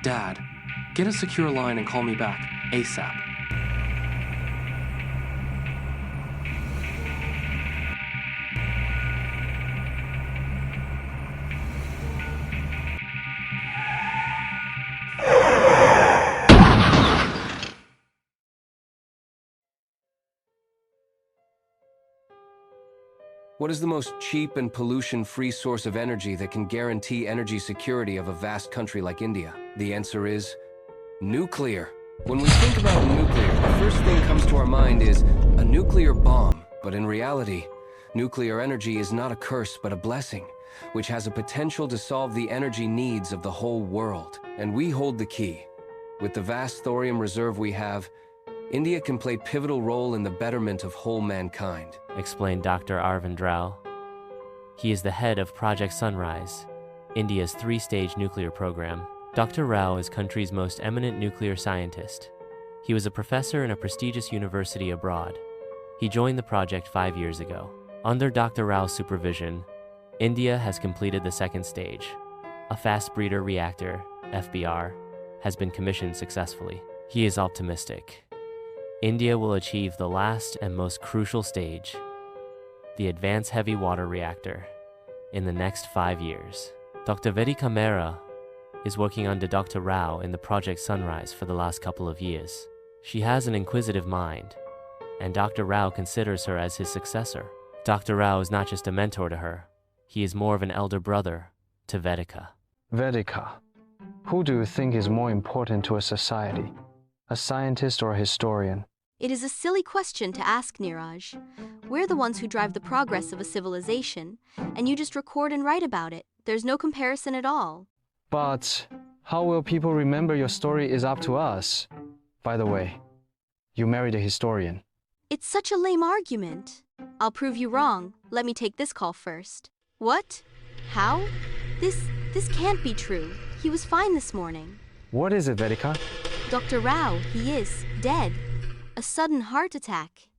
Dad, get a secure line and call me back, ASAP. What is the most cheap and pollution-free source of energy that can guarantee energy security of a vast country like India? The answer is nuclear. When we think about nuclear, the first thing comes to our mind is a nuclear bomb. But in reality, nuclear energy is not a curse but a blessing, which has a potential to solve the energy needs of the whole world. And we hold the key. With the vast thorium reserve we have, India can play a pivotal role in the betterment of whole mankind, explained Dr. Arvind Rao. He is the head of Project Sunrise, India's 3-stage nuclear program. Dr. Rao is country's most eminent nuclear scientist. He was a professor in a prestigious university abroad. He joined the project 5 years ago. Under Dr. Rao's supervision, India has completed the 2nd stage. A fast breeder reactor, FBR, has been commissioned successfully. He is optimistic. India will achieve the last and most crucial stage, the advanced heavy water reactor, in the next 5 years. Dr. Vedika Mehra is working under Dr. Rao in the Project Sunrise for the last couple of years. She has an inquisitive mind, and Dr. Rao considers her as his successor. Dr. Rao is not just a mentor to her, he is more of an elder brother to Vedika. Vedika, who do you think is more important to a society? A scientist or a historian? It is a silly question to ask, Neeraj. We're the ones who drive the progress of a civilization, and you just record and write about it. There's no comparison at all. But how will people remember your story is up to us? By the way, you married a historian. It's such a lame argument. I'll prove you wrong. Let me take this call first. What? How? This can't be true. He was fine this morning. What is it, Vedika? Dr. Rao, he is dead. A sudden heart attack.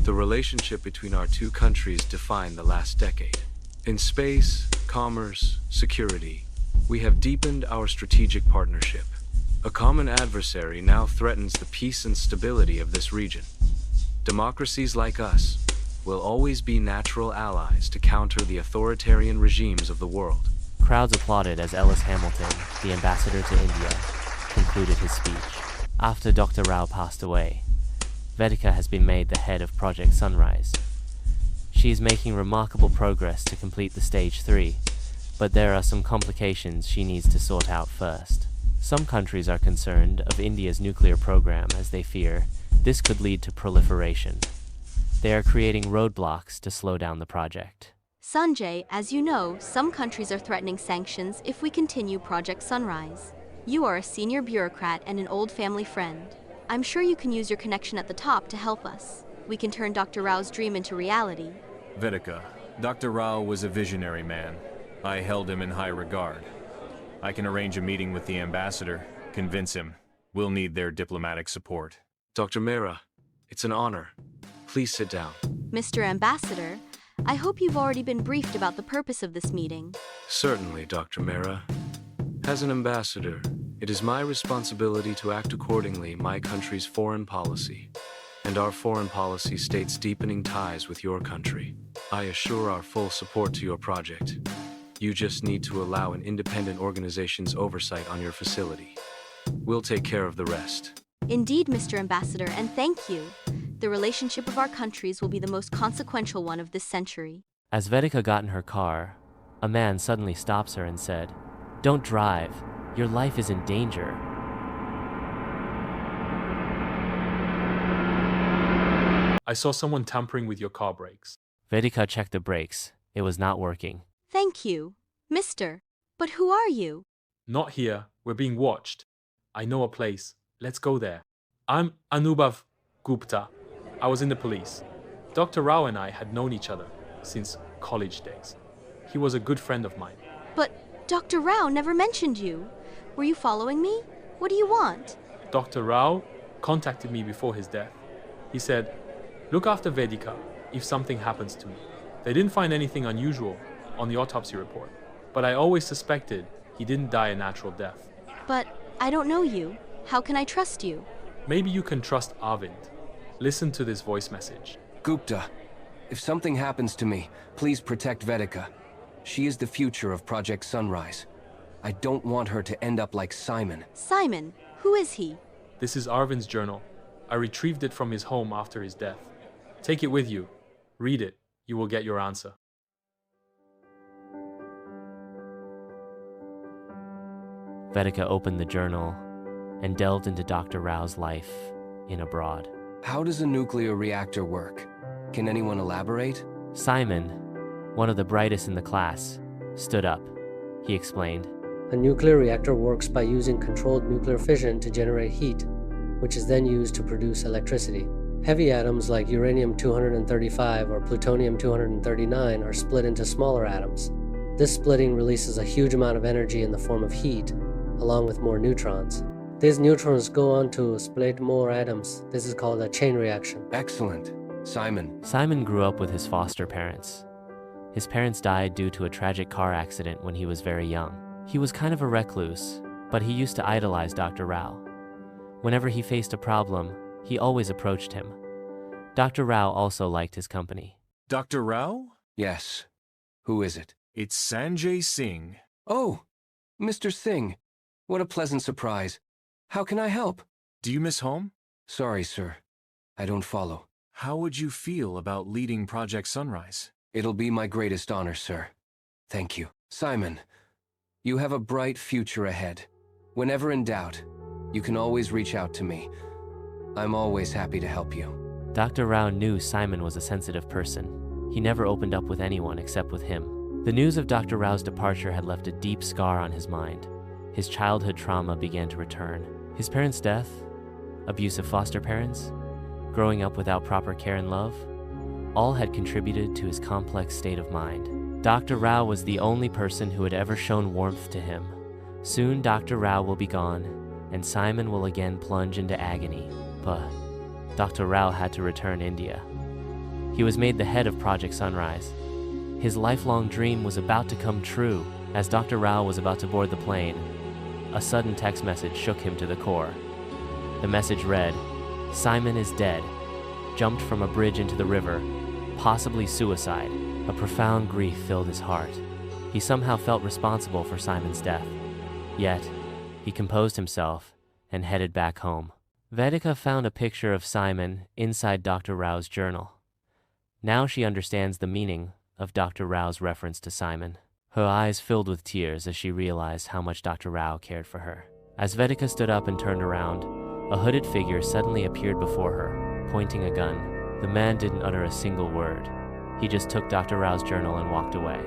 The relationship between our two countries defined the last decade. In space, commerce, security, we have deepened our strategic partnership. A common adversary now threatens the peace and stability of this region. Democracies like us will always be natural allies to counter the authoritarian regimes of the world. Crowds applauded as Ellis Hamilton, the ambassador to India, concluded his speech. After Dr. Rao passed away, Vedika has been made the head of Project Sunrise. She is making remarkable progress to complete the Stage 3, but there are some complications she needs to sort out first. Some countries are concerned of India's nuclear program as they fear this could lead to proliferation. They are creating roadblocks to slow down the project. Sanjay, as you know, some countries are threatening sanctions if we continue Project Sunrise. You are a senior bureaucrat and an old family friend. I'm sure you can use your connection at the top to help us. We can turn Dr. Rao's dream into reality. Vedika, Dr. Rao was a visionary man. I held him in high regard. I can arrange a meeting with the ambassador, convince him. We'll need their diplomatic support. Dr. Mehra, it's an honor. Please sit down. Mr. Ambassador, I hope you've already been briefed about the purpose of this meeting. Certainly, Dr. Mehra. As an ambassador, it is my responsibility to act accordingly my country's foreign policy. And our foreign policy states deepening ties with your country. I assure our full support to your project. You just need to allow an independent organization's oversight on your facility. We'll take care of the rest. Indeed, Mr. Ambassador, and thank you. The relationship of our countries will be the most consequential one of this century. As Vedika got in her car, a man suddenly stops her and said, "Don't drive. Your life is in danger." I saw someone tampering with your car brakes. Vedika checked the brakes. It was not working. Thank you, Mister. But who are you? Not here. We're being watched. I know a place. Let's go there. I'm Anubhav Gupta. I was in the police. Dr. Rao and I had known each other since college days. He was a good friend of mine. But Dr. Rao never mentioned you. Were you following me? What do you want? Dr. Rao contacted me before his death. He said, "Look after Vedika if something happens to me." They didn't find anything unusual on the autopsy report, but I always suspected he didn't die a natural death. But I don't know you. How can I trust you? Maybe you can trust Arvind. Listen to this voice message. Gupta, if something happens to me, please protect Vedika. She is the future of Project Sunrise. I don't want her to end up like Simon. Simon, who is he? This is Arvind's journal. I retrieved it from his home after his death. Take it with you. Read it. You will get your answer. Vedika opened the journal and delved into Dr. Rao's life in abroad. How does a nuclear reactor work? Can anyone elaborate? Simon, one of the brightest in the class, stood up. He explained, A nuclear reactor works by using controlled nuclear fission to generate heat, which is then used to produce electricity. Heavy atoms like uranium-235 or plutonium-239 are split into smaller atoms. This splitting releases a huge amount of energy in the form of heat, along with more neutrons. These neutrons go on to split more atoms. This is called a chain reaction. Excellent. Simon grew up with his foster parents. His parents died due to a tragic car accident when he was very young. He was kind of a recluse, but he used to idolize Dr. Rao. Whenever he faced a problem, he always approached him. Dr. Rao also liked his company. Dr. Rao? Yes. Who is it? It's Sanjay Singh. Oh, Mr. Singh. What a pleasant surprise. How can I help? Do you miss home? Sorry, sir. I don't follow. How would you feel about leading Project Sunrise? It'll be my greatest honor, sir. Thank you. Simon, you have a bright future ahead. Whenever in doubt, you can always reach out to me. I'm always happy to help you. Dr. Rao knew Simon was a sensitive person. He never opened up with anyone except with him. The news of Dr. Rao's departure had left a deep scar on his mind. His childhood trauma began to return. His parents' death, abusive foster parents, growing up without proper care and love, all had contributed to his complex state of mind. Dr. Rao was the only person who had ever shown warmth to him. Soon Dr. Rao will be gone, and Simon will again plunge into agony. But Dr. Rao had to return India. He was made the head of Project Sunrise. His lifelong dream was about to come true. As Dr. Rao was about to board the plane, a sudden text message shook him to the core. The message read, Simon is dead, jumped from a bridge into the river, possibly suicide. A profound grief filled his heart. He somehow felt responsible for Simon's death. Yet, he composed himself and headed back home. Vedika found a picture of Simon inside Dr. Rao's journal. Now she understands the meaning of Dr. Rao's reference to Simon. Her eyes filled with tears as she realized how much Dr. Rao cared for her. As Vedika stood up and turned around, a hooded figure suddenly appeared before her, pointing a gun. The man didn't utter a single word. He just took Dr. Rao's journal and walked away.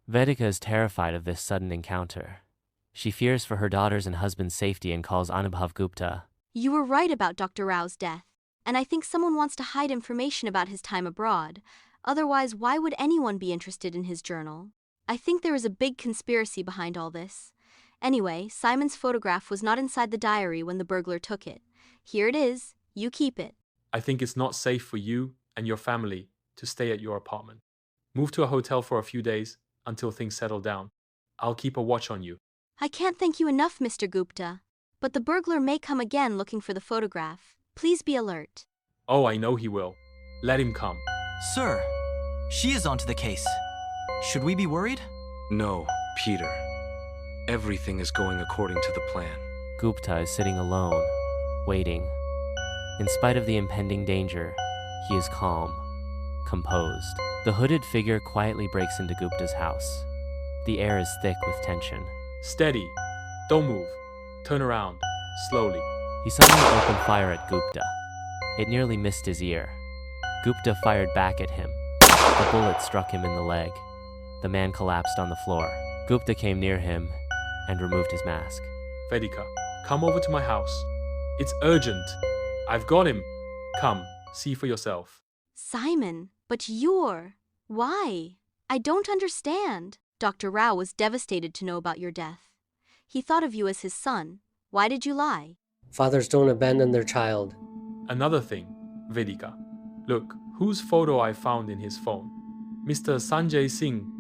Vedika is terrified of this sudden encounter. She fears for her daughter's and husband's safety and calls Anubhav Gupta. You were right about Dr. Rao's death, and I think someone wants to hide information about his time abroad. Otherwise, why would anyone be interested in his journal? I think there is a big conspiracy behind all this. Anyway, Simon's photograph was not inside the diary when the burglar took it. Here it is. You keep it. I think it's not safe for you and your family to stay at your apartment. Move to a hotel for a few days until things settle down. I'll keep a watch on you. I can't thank you enough, Mr. Gupta. But the burglar may come again looking for the photograph. Please be alert. Oh, I know he will. Let him come. Sir, she is onto the case. Should we be worried? No, Peter. Everything is going according to the plan. Gupta is sitting alone, waiting. In spite of the impending danger, he is calm, composed. The hooded figure quietly breaks into Gupta's house. The air is thick with tension. Steady. Don't move. Turn around. Slowly. He suddenly opened fire at Gupta. It nearly missed his ear. Gupta fired back at him. The bullet struck him in the leg. The man collapsed on the floor. Gupta came near him and removed his mask. Vedika, come over to my house. It's urgent. I've got him. Come, see for yourself. Simon, but you're... Why? I don't understand. Dr. Rao was devastated to know about your death. He thought of you as his son. Why did you lie? Fathers don't abandon their child. Another thing, Vedika. Look, whose photo I found in his phone? Mr. Sanjay Singh